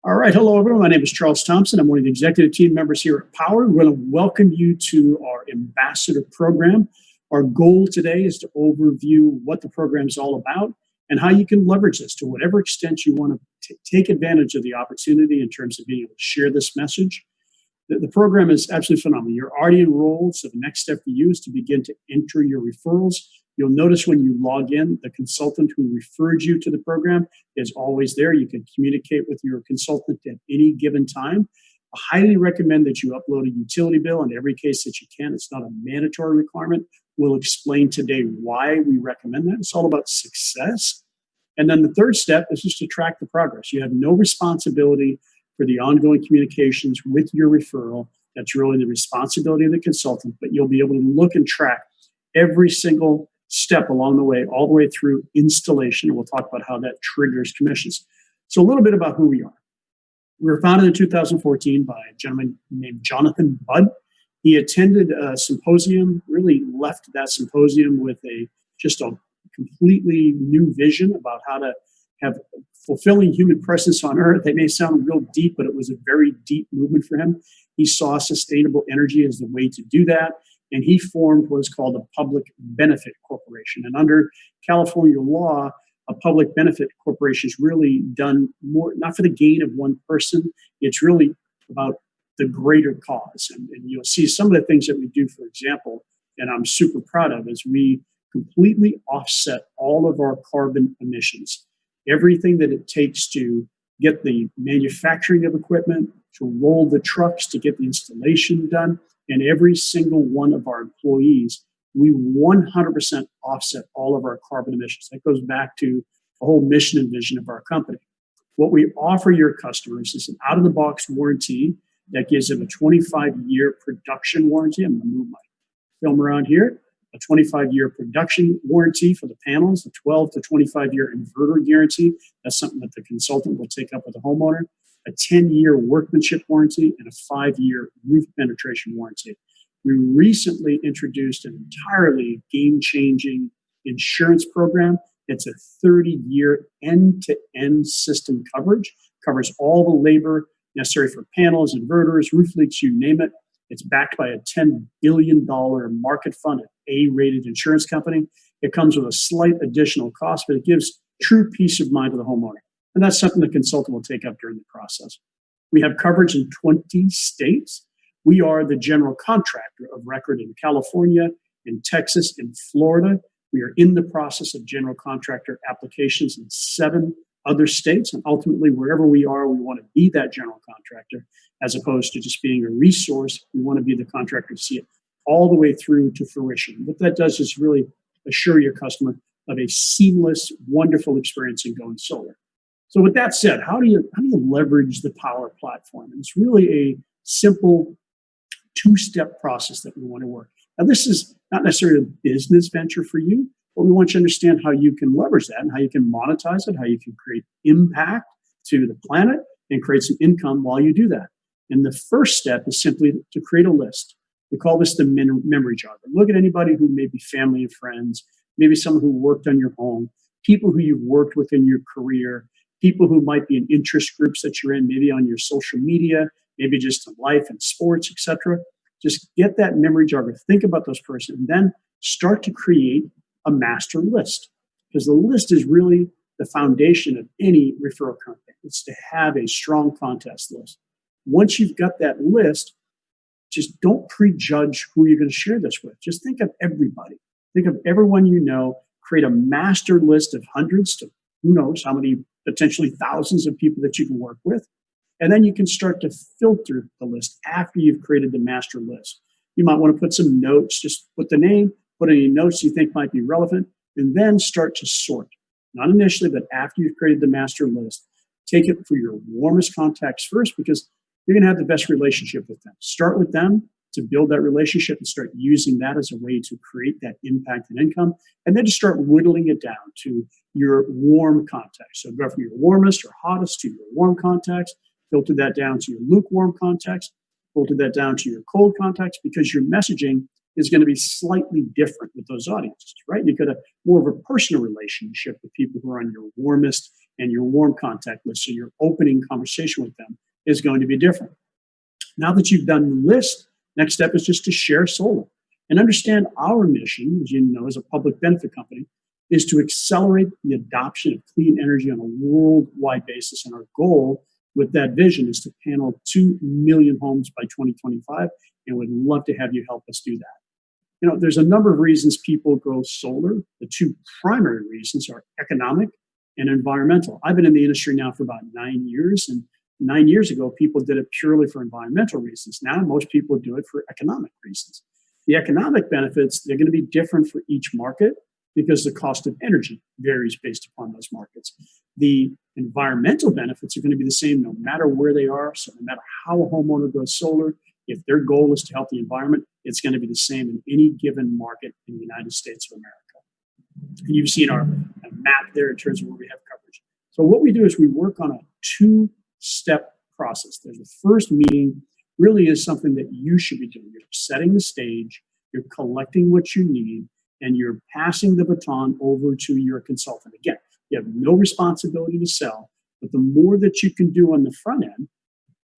All right. Hello, everyone. My name is Charles Thompson. I'm one of the executive team members here at Powur. We're going to welcome you to our ambassador program. Our goal today is to overview what the program is all about and how you can leverage this to whatever extent you want to take advantage of the opportunity in terms of being able to share this message. The program is absolutely phenomenal. You're already enrolled, so the next step for you is to begin to enter your referrals. You'll notice when you log in, the consultant who referred you to the program is always there. You can communicate with your consultant at any given time. I highly recommend that you upload a utility bill in every case that you can. It's not a mandatory requirement. We'll explain today why we recommend that. It's all about success. And then the third step is just to track the progress. You have no responsibility for the ongoing communications with your referral. That's really the responsibility of the consultant, but you'll be able to look and track every single step along the way, all the way through installation. And we'll talk about how that triggers commissions. So a little bit about who we are. We were founded in 2014 by a gentleman named Jonathan Budd. He attended a symposium, really left that symposium with just a completely new vision about how to have fulfilling human presence on earth. They may sound real deep, but it was a very deep movement for him. He saw sustainable energy as the way to do that. And he formed what is called a public benefit corporation. And under California law, a public benefit corporation is really done more, not for the gain of one person. It's really about the greater cause. And you'll see some of the things that we do, for example, and I'm super proud of, is we completely offset all of our carbon emissions. Everything that it takes to get the manufacturing of equipment, to roll the trucks, to get the installation done, and every single one of our employees, we 100% offset all of our carbon emissions. That goes back to the whole mission and vision of our company. What we offer your customers is an out-of-the-box warranty that gives them a 25-year production warranty. I'm going to move my film around here. A 25-year production warranty for the panels, a 12 to 25-year inverter guarantee. That's something that the consultant will take up with the homeowner. A 10-year workmanship warranty, and a 5-year roof penetration warranty. We recently introduced an entirely game-changing insurance program. It's a 30-year end-to-end system coverage. Covers all the labor necessary for panels, inverters, roof leaks, you name it. It's backed by a $10 billion market fund, an A-rated insurance company. It comes with a slight additional cost, but it gives true peace of mind to the homeowner. And that's something the consultant will take up during the process. We have coverage in 20 states. We are the general contractor of record in California, in Texas, in Florida. We are in the process of general contractor applications in 7 other states. And ultimately, wherever we are, we want to be that general contractor as opposed to just being a resource. We want to be the contractor to see it all the way through to fruition. What that does is really assure your customer of a seamless, wonderful experience in going solar. So with that said, how do you leverage the Powur platform? And it's really a simple 2-step process that we want to work. Now, this is not necessarily a business venture for you, but we want you to understand how you can leverage that and how you can monetize it, how you can create impact to the planet and create some income while you do that. And the first step is simply to create a list. We call this the memory jogger. Look at anybody who may be family and friends, maybe someone who worked on your home, people who you've worked with in your career, people who might be in interest groups that you're in, maybe on your social media, maybe just in life and sports, etc. Just get that memory jogger. Think about those persons, and then start to create a master list. Because the list is really the foundation of any referral company. It's to have a strong contest list. Once you've got that list, just don't prejudge who you're going to share this with. Just think of everybody. Think of everyone you know. Create a master list of hundreds to who knows how many, potentially thousands of people that you can work with. And then you can start to filter the list after you've created the master list. You might want to put some notes, just put the name, put any notes you think might be relevant, and then start to sort. Not initially, but after you've created the master list. Take it for your warmest contacts first, because you're going to have the best relationship with them. Start with them to build that relationship and start using that as a way to create that impact and income. And then just start whittling it down to your warm contacts. So go from your warmest or hottest to your warm contacts, filter that down to your lukewarm contacts, filter that down to your cold contacts, because your messaging is going to be slightly different with those audiences, right? You've got more of a personal relationship with people who are on your warmest and your warm contact list, so your opening conversation with them is going to be different. Now that you've done the list, next step is just to share solar and understand our mission, as you know, as a public benefit company, is to accelerate the adoption of clean energy on a worldwide basis. And our goal with that vision is to panel 2 million homes by 2025, and we'd love to have you help us do that. You know, there's a number of reasons people go solar. The two primary reasons are economic and environmental. I've been in the industry now for about 9 years, and 9 years ago, people did it purely for environmental reasons. Now, most people do it for economic reasons. The economic benefits, they're going to be different for each market because the cost of energy varies based upon those markets. The environmental benefits are going to be the same no matter where they are. So no matter how a homeowner goes solar, if their goal is to help the environment, it's going to be the same in any given market in the United States of America. And you've seen our map there in terms of where we have coverage. So what we do is we work on a two-step process. There's the first meeting really is something that you should be doing. You're setting the stage, you're collecting what you need, and you're passing the baton over to your consultant. Again, you have no responsibility to sell, but the more that you can do on the front end,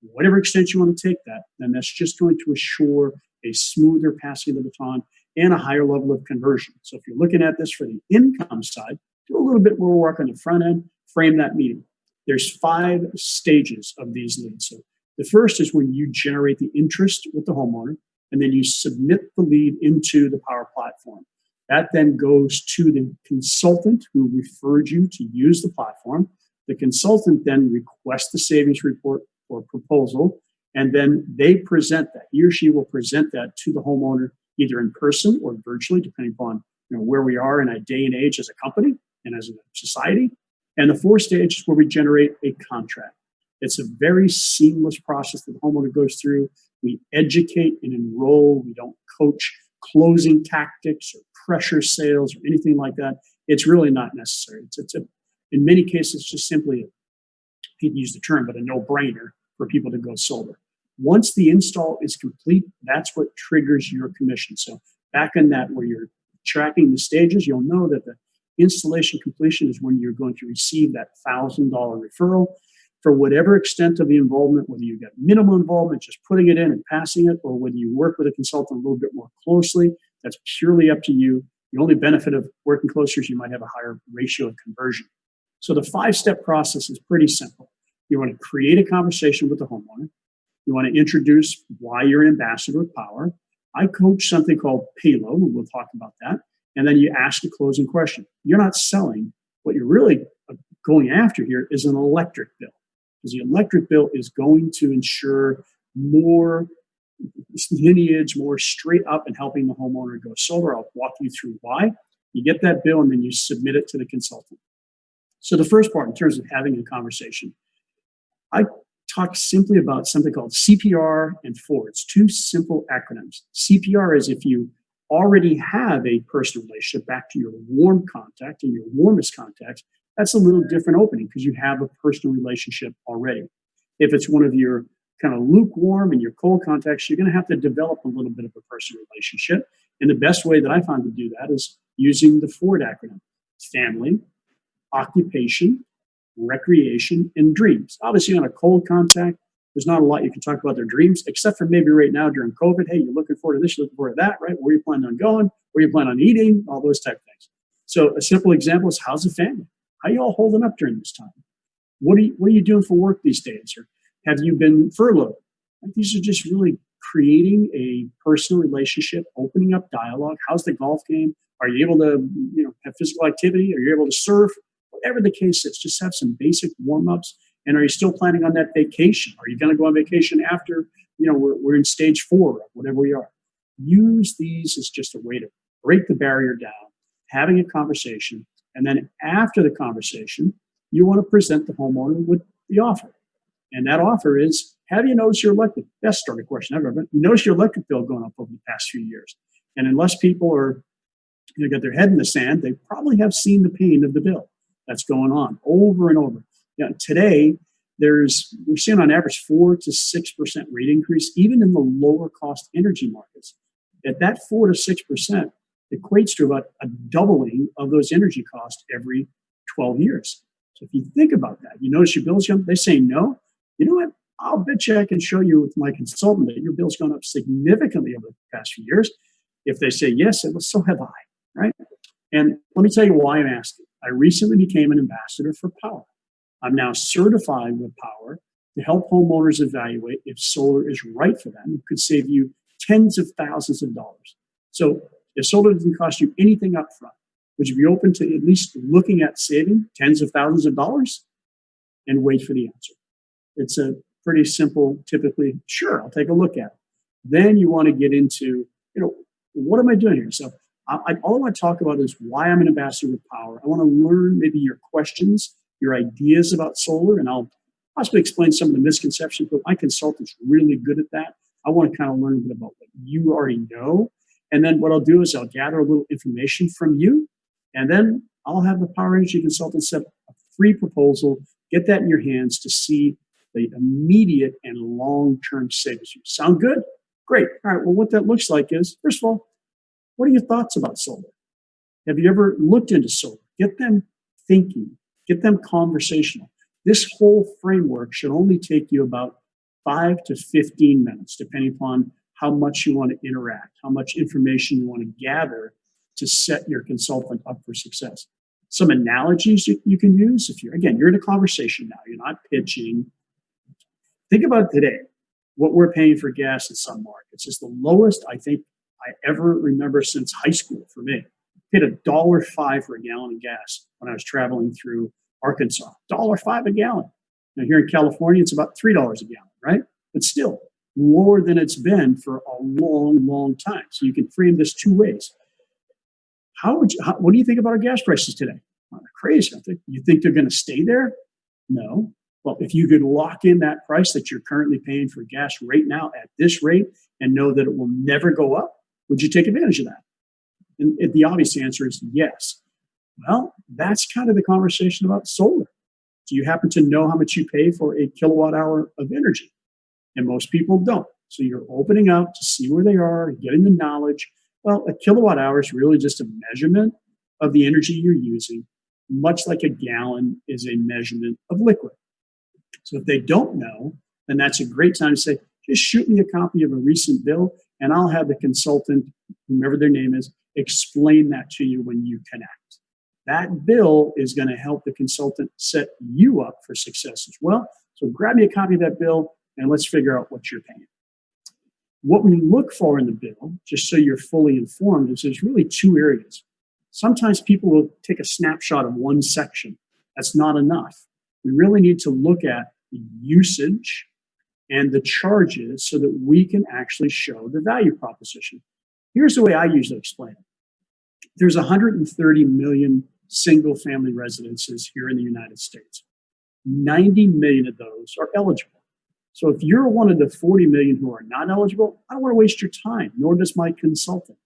whatever extent you want to take that, then that's just going to assure a smoother passing of the baton and a higher level of conversion. So if you're looking at this for the income side, do a little bit more work on the front end, frame that meeting. There's 5 stages of these leads. So the first is when you generate the interest with the homeowner, and then you submit the lead into the Powur platform. That then goes to the consultant who referred you to use the platform. The consultant then requests the savings report or proposal, and then they present that. He or she will present that to the homeowner either in person or virtually, depending upon where we are in a day and age as a company and as a society. And the 4th stage is where we generate a contract. It's a very seamless process that the homeowner goes through. We educate and enroll. We don't coach closing tactics or pressure sales or anything like that. It's really not necessary. In many cases, just simply, people use the term, but a no-brainer for people to go solar. Once the install is complete, that's what triggers your commission. So back in that, where you're tracking the stages, you'll know that the installation completion is when you're going to receive that $1,000 referral for whatever extent of the involvement, whether you get minimal involvement, just putting it in and passing it, or whether you work with a consultant a little bit more closely. That's purely up to you. The only benefit of working closer is you might have a higher ratio of conversion. So the 5-step process is pretty simple. You want to create a conversation with the homeowner. You want to introduce why you're an ambassador with Powur. I coach something called payload, and we'll talk about that. And then you ask a closing question. You're not selling. What you're really going after here is an electric bill, because the electric bill is going to ensure more lineage, more straight up and helping the homeowner go solar. I'll walk you through why. You get that bill and then you submit it to the consultant. So the first part, in terms of having a conversation, I talk simply about something called CPR and FOR. It's 2 simple acronyms. CPR is if you already have a personal relationship back to your warm contact and your warmest contacts. That's a little different opening because you have a personal relationship already. If it's one of your kind of lukewarm and your cold contacts, you're going to have to develop a little bit of a personal relationship. And the best way that I found to do that is using the FORD acronym: family, occupation, recreation, and dreams. Obviously, on a cold contact, there's not a lot you can talk about their dreams, except for maybe right now during COVID. Hey, you're looking forward to this, you're looking forward to that, right? Where you planning on going? Where you planning on eating? All those type of things. So a simple example is, how's the family? How you all holding up during this time? What are you doing for work these days? Or have you been furloughed? These are just really creating a personal relationship, opening up dialogue. How's the golf game? Are you able to, have physical activity? Are you able to surf? Whatever the case is, just have some basic warm-ups. And are you still planning on that vacation? Are you going to go on vacation after, we're in stage 4, whatever we are? Use these as just a way to break the barrier down, having a conversation. And then after the conversation, you want to present the homeowner with the offer. And that offer is, have you noticed your electric? Best starting question I've ever been. You notice your electric bill going up over the past few years. And unless people are, got their head in the sand, they probably have seen the pain of the bill that's going on over and over. Today, we're seeing on average 4 to 6% rate increase, even in the lower cost energy markets. At that 4 to 6% equates to about a doubling of those energy costs every 12 years. So if you think about that, you notice your bills jump, they say no. You know what? I'll bet you I can show you with my consultant that your bill's gone up significantly over the past few years. If they say yes, it was so have I, right? And let me tell you why I'm asking. I recently became an ambassador for Powur. I'm now certified with Powur to help homeowners evaluate if solar is right for them. It could save you tens of thousands of dollars. So if solar doesn't cost you anything up front, would you be open to at least looking at saving tens of thousands of dollars and wait for the answer? It's a pretty simple, typically, sure, I'll take a look at it. Then you want to get into, what am I doing here? So all I want to talk about is why I'm an ambassador with Powur. I want to learn maybe your questions, your ideas about solar, and I'll possibly explain some of the misconceptions, but my consultant's really good at that. I want to kind of learn a bit about what you already know. And then what I'll do is I'll gather a little information from you, and then I'll have the Powur Energy Consultant set a free proposal, get that in your hands to see the immediate and long-term savings. Sound good? Great. All right, well, what that looks like is, first of all, what are your thoughts about solar? Have you ever looked into solar? Get them thinking, get them conversational. This whole framework should only take you about 5 to 15 minutes, depending upon how much you want to interact, how much information you want to gather to set your consultant up for success. Some analogies you can use if you're in a conversation now, you're not pitching. Think about today, what we're paying for gas in some markets is the lowest I think I ever remember since high school for me. Paid $1.05 for a gallon of gas when I was traveling through Arkansas. $1.05 a gallon. Now here in California, it's about $3 a gallon, right? But still lower than it's been for a long, long time. So you can frame this two ways. What do you think about our gas prices today? Crazy. You think they're going to stay there? No. Well, if you could lock in that price that you're currently paying for gas right now at this rate and know that it will never go up, would you take advantage of that? And the obvious answer is yes. Well, that's kind of the conversation about solar. Do you happen to know how much you pay for a kilowatt hour of energy? And most people don't. So you're opening up to see where they are, getting the knowledge. Well, a kilowatt hour is really just a measurement of the energy you're using, much like a gallon is a measurement of liquid. So if they don't know, then that's a great time to say, just shoot me a copy of a recent bill and I'll have the consultant, whomever their name is, explain that to you when you connect. That bill is going to help the consultant set you up for success as well. So grab me a copy of that bill and let's figure out what you're paying. What we look for in the bill, just so you're fully informed, is there's really two areas. Sometimes people will take a snapshot of one section. That's not enough. We really need to look at the usage and the charges so that we can actually show the value proposition. Here's the way I usually explain it. There's 130 million single-family residences here in the United States. 90 million of those are eligible. So if you're one of the 40 million who are not eligible, I don't want to waste your time, nor does my consultant.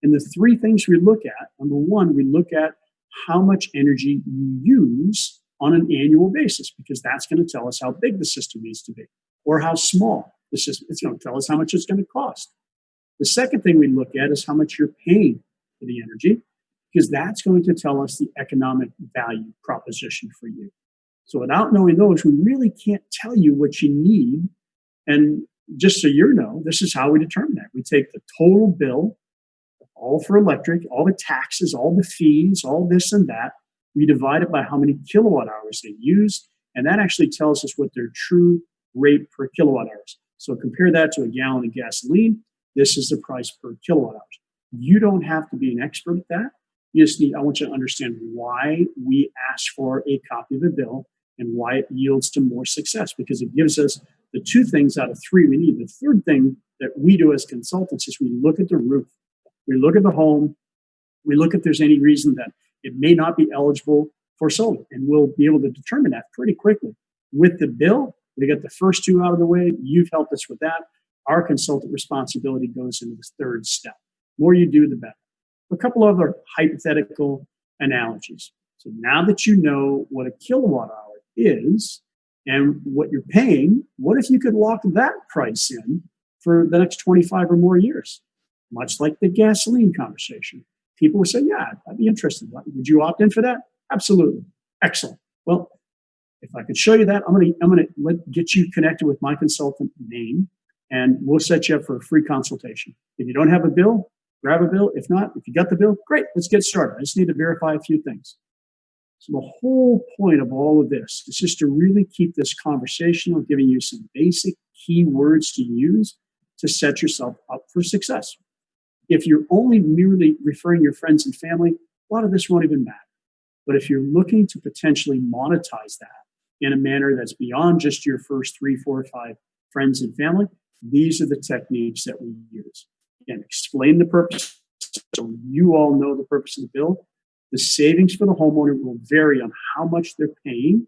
And the three things we look at, number one, we look at how much energy you use on an annual basis, because that's going to tell us how big the system needs to be or how small the system. It's going to tell us how much it's going to cost. The second thing we look at is how much you're paying for the energy, because that's going to tell us the economic value proposition for you. So without knowing those, we really can't tell you what you need. And just so you know, this is how we determine that. We take the total bill, all for electric, all the taxes, all the fees, all this and that. We divide it by how many kilowatt hours they use, and that actually tells us what their true rate per kilowatt hours. So compare that to a gallon of gasoline. This is the price per kilowatt hours. You don't have to be an expert at that. You just need, I want you to understand why we ask for a copy of the bill and why it yields to more success, because it gives us the two things out of three we need. The third thing that we do as consultants is we look at the roof. We look at the home. We look if there's any reason that it may not be eligible for solar, and we'll be able to determine that pretty quickly. With the bill, we got the first two out of the way. You've helped us with that. Our consultant responsibility goes into this third step. The more you do, the better. A couple other hypothetical analogies. So now that you know what a kilowatt hour is and what you're paying, what if you could lock that price in for the next 25 or more years? Much like the gasoline conversation. People would say, yeah, I'd be interested. Would you opt in for that? Absolutely. Excellent. Well, if I could show you that, I'm gonna get you connected with my consultant name, and we'll set you up for a free consultation. If you don't have a bill, grab a bill. If not, if you got the bill, great, let's get started. I just need to verify a few things. So the whole point of all of this is just to really keep this conversational, giving you some basic key words to use to set yourself up for success. If you're only merely referring your friends and family, a lot of this won't even matter. But if you're looking to potentially monetize that in a manner that's beyond just your first 3, 4, 5 friends and family, these are the techniques that we use. Again, explain the purpose so you all know the purpose of the bill. The savings for the homeowner will vary on how much they're paying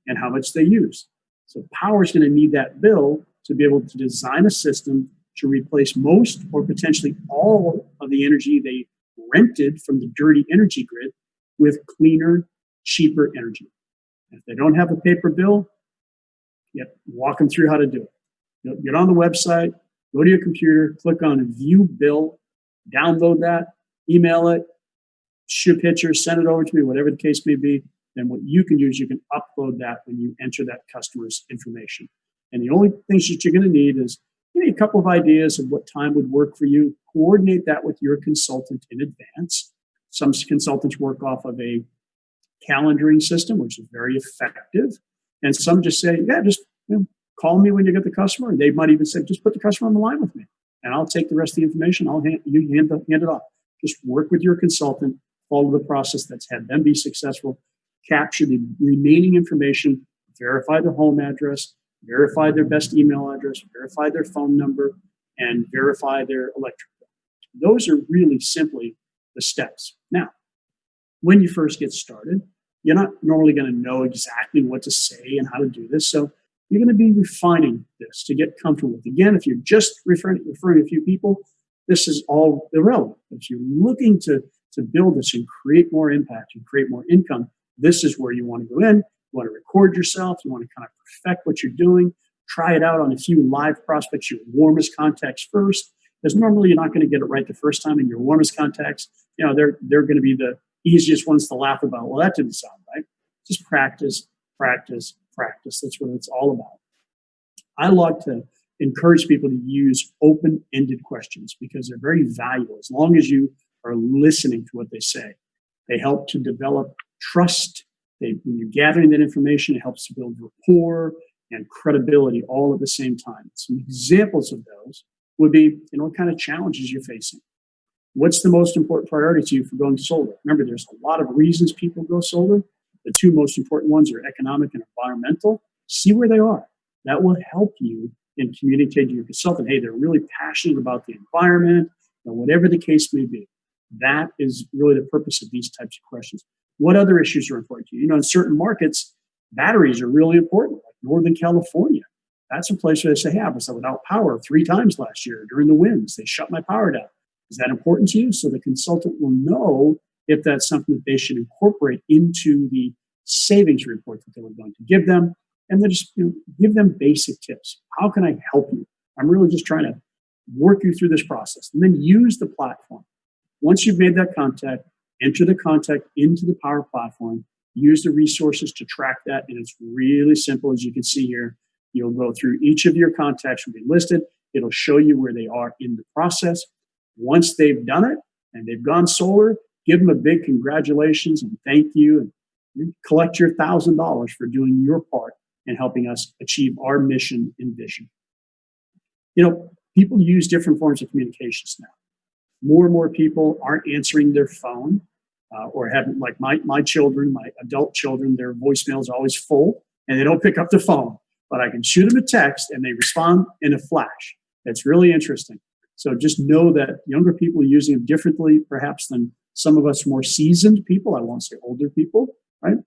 and how much they use. So Powur is going to need that bill to be able to design a system to replace most or potentially all of the energy they rented from the dirty energy grid with cleaner, cheaper energy. If they don't have a paper bill, walk them through how to do it. Get on the website, go to your computer, click on View Bill, download that, email it, shoot pictures, send it over to me, whatever the case may be. Then what you can do is you can upload that when you enter that customer's information. And the only things that you're going to need is a couple of ideas of what time would work for you. Coordinate that with your consultant in advance. Some consultants work off of a calendaring system, which is very effective. And some just say, just call me when you get the customer. And they might even say, just put the customer on the line with me, and I'll take the rest of the information. I'll hand it off. Just work with your consultant, follow the process that's had them be successful, capture the remaining information, verify their home address, verify their best email address, verify their phone number, and verify their electric bill. Those are really simply the steps. Now, when you first get started, you're not normally going to know exactly what to say and how to do this. So you're going to be refining this to get comfortable with. Again, if you're just referring a few people, this is all irrelevant. If you're looking to build this and create more impact and create more income, this is where you want to go in. You want to record yourself. You want to kind of perfect what you're doing. Try it out on a few live prospects, your warmest contacts first, because normally you're not going to get it right the first time. And your warmest contacts, they're going to be the easiest ones to laugh about. Well, that didn't sound right. Just practice, practice, practice. That's what it's all about. I like to encourage people to use open-ended questions because they're very valuable. As long as you are listening to what they say, they help to develop trust. When you're gathering that information, it helps to build rapport and credibility all at the same time. Some examples of those would be, what kind of challenges you're facing. What's the most important priority to you for going solar? Remember, there's a lot of reasons people go solar. The two most important ones are economic and environmental. See where they are. That will help you in communicating to your consultant. Hey, they're really passionate about the environment, whatever the case may be. That is really the purpose of these types of questions. What other issues are important to you? In certain markets, batteries are really important, like Northern California. That's a place where they say, hey, I was without power 3 times last year during the winds. They shut my power down. Is that important to you? So the consultant will know if that's something that they should incorporate into the savings report that they were going to give them. And then just give them basic tips. How can I help you? I'm really just trying to work you through this process. And then use the platform. Once you've made that contact, enter the contact into the Powur platform. Use the resources to track that. And it's really simple. As you can see here, you'll go through each of your contacts will be listed. It'll show you where they are in the process. Once they've done it and they've gone solar, give them a big congratulations and thank you. And collect your $1,000 for doing your part in helping us achieve our mission and vision. People use different forms of communications now. More and more people aren't answering their phone or haven't, like my children, my adult children, their voicemails are always full and they don't pick up the phone. But I can shoot them a text and they respond in a flash. It's really interesting. So just know that younger people are using them differently, perhaps, than some of us more seasoned people. I won't say older people, right?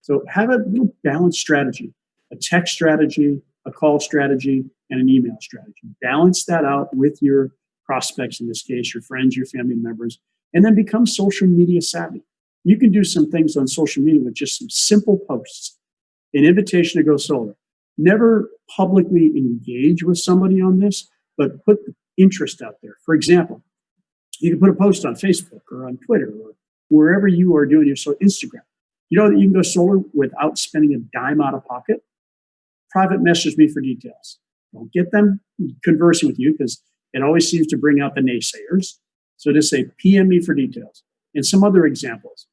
So have a little balanced strategy, a text strategy, a call strategy, and an email strategy. Balance that out with your prospects, in this case, your friends, your family members, and then become social media savvy. You can do some things on social media with just some simple posts, an invitation to go solar. Never publicly engage with somebody on this, but put the interest out there. For example, you can put a post on Facebook or on Twitter or wherever you are doing your Instagram. You know that you can go solar without spending a dime out of pocket? Private message me for details. Don't get them conversing with you because it always seems to bring out the naysayers. So just say, PM me for details. And some other examples.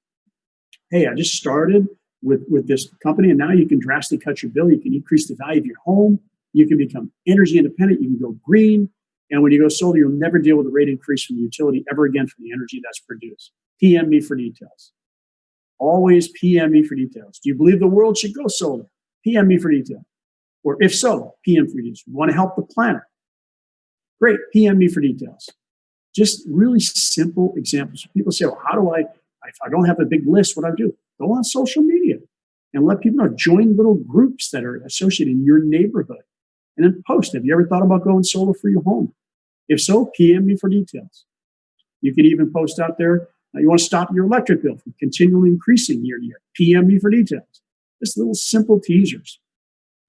Hey, I just started with this company, and now you can drastically cut your bill. You can increase the value of your home. You can become energy independent. You can go green. And when you go solar, you'll never deal with a rate increase from the utility ever again for the energy that's produced. PM me for details. Always PM me for details. Do you believe the world should go solar? PM me for details. Or if so, PM for details. Want to help the planet? Great, PM me for details. Just really simple examples. People say, well, how do if I don't have a big list, what do I do? Go on social media and let people know. Join little groups that are associated in your neighborhood. And then post, have you ever thought about going solar for your home? If so, PM me for details. You can even post out there, you want to stop your electric bill from continually increasing year to year. PM me for details. Just little simple teasers.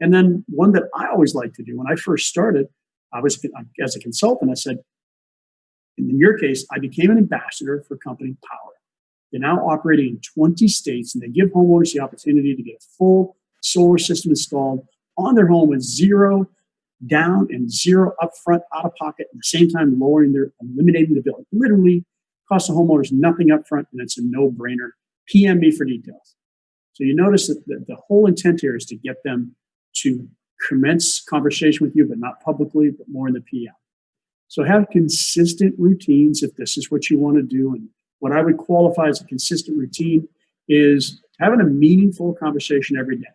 And then one that I always like to do, when I first started, as a consultant, I said, in your case, I became an ambassador for company Powur. They're now operating in 20 states, and they give homeowners the opportunity to get a full solar system installed on their home with zero down and zero upfront out of pocket, at the same time eliminating the bill. It literally costs the homeowners nothing upfront, and it's a no-brainer. PM me for details. So you notice that the whole intent here is to get them to commence conversation with you, but not publicly, but more in the PM. So have consistent routines if this is what you want to do. And what I would qualify as a consistent routine is having a meaningful conversation every day.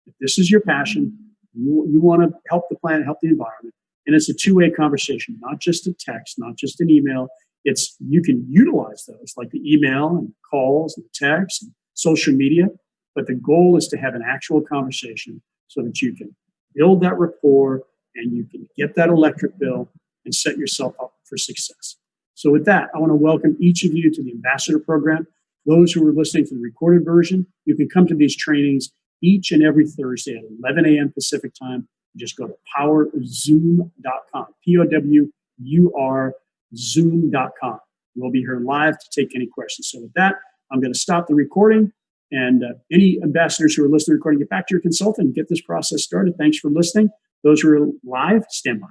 If this is your passion, you want to help the planet, help the environment, and it's a two-way conversation, not just a text, not just an email. You can utilize those like the email and calls and text and social media, but the goal is to have an actual conversation so that you can build that rapport and you can get that electric bill and set yourself up for success. So with that, I want to welcome each of you to the Ambassador Program. Those who are listening to the recorded version, you can come to these trainings each and every Thursday at 11 a.m. Pacific time. Just go to powurzoom.com, Powur zoom.com. We'll be here live to take any questions. So with that, I'm going to stop the recording. And any ambassadors who are listening to the recording, get back to your consultant and get this process started. Thanks for listening. Those who are live, stand by.